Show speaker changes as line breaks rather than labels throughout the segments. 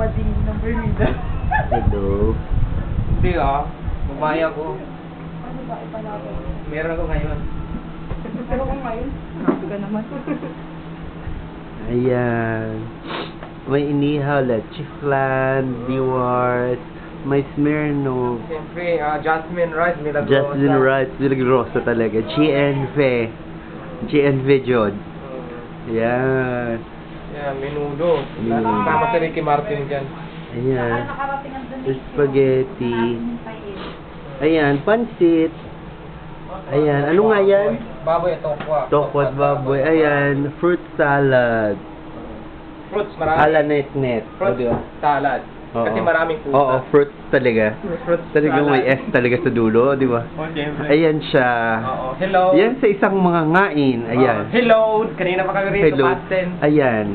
bading ng Bermuda.
Hello.
Hindi ah. Bumaya ko.
Ano ba ipalaban?
Meron ako ngayon.
Pero kung ngayon, happy ka naman.
Ayan. May inihaw, leche flan, diwart, may Smirnoff,
Siyempre, Jasmine Rice, Milagrosa.
Jasmine Rice, Milagrosa talaga, GNV. GNV Jod. Ayan.
Yan, menudo.
Menudo.
Tama si Ricky Martin dyan.
Ayan.
Nakarating ang donation.
Spaghetti. Ayan, pansit. Ayan, ano nga yan?
Baboy, tokwa.
Tokwat baboy. Ayan, fruit salad.
Fruits, marami.
Ala net-net. O,
Fruits,
diba?
salad.
Oo.
Kasi maraming puta.
Oo, fruit talaga.
Fruits,
Talagang may S talaga sa dulo, di ba?
Oh, siyempre.
Ayan siya.
Oo. Hello.
Yan sa isang mga ngain. Ayan.
Hello. Kanina pa kami rito,
Hello.
past tense.
Ayan.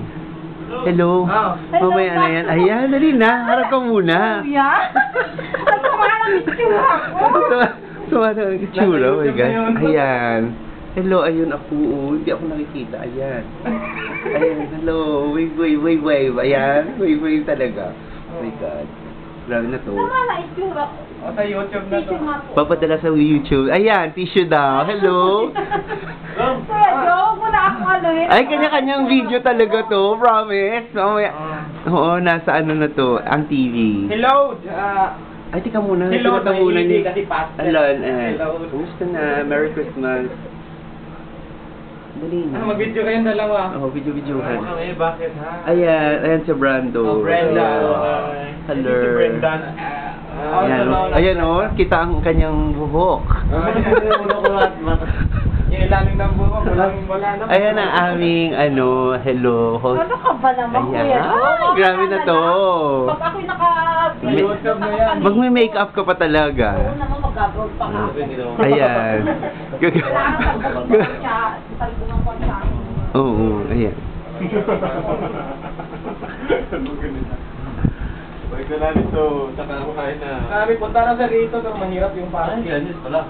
Hello.
Oh.
Mamaya na yan. Ayan, dali na. Harap ka muna.
Kuya? Ang tumahan ang itsura ko.
Sumata ang itsura. Oh my
Nasa YouTube
God.
na yun.
Ayan. Hello, ayun ako. Oh, hindi ako nakikita. Ayan. Ayan, hello. Wave, wave, wave, wave. Ayan. Wave, wave talaga. Oh my God. Grabe na to.
Tumahan ang itsura ko.
O, sa YouTube na to.
Tissue nga po.
Papadala sa YouTube. Ayan, tissue daw. Hello.
Kaya joke mo na ako ano eh.
Ay, kanya-kanyang video talaga to. Promise. Mamaya. Oo, nasa ano na to. Ang TV.
Hello.
Ay, tika muna.
Hello,
Tika muna
hindi
ni...
kasi past tense.
Alon,
Hello.
Kumusta na? Merry Christmas. Dali na.
Mag-video kayong dalawa.
Oo, video-videohan.
Bakit ha?
Ayan si Brando.
Oh, Brenda.
Ayan. Hello.
Si Brenda.
Ayan, ayan o, kita ang kanyang buhok.
Yung ilalim ng buhok, wala na.
Ayan ang aming, hello, host.
Ano ka ba naman
Ayan.
kuya?
Ay, grabe na to.
Pag ako'y naka...
YouTube na yan.
Magme-makeup ka pa talaga.
Oo naman mag-abroad pa ka.
Ayan.
Kailangan talbungan siya. Talbungan ko siya.
Oo, ayan.
Balik na natin to, saka ako kain na.
Kami punta na sa rito, pero mahirap yung parang.
Ganyan pala.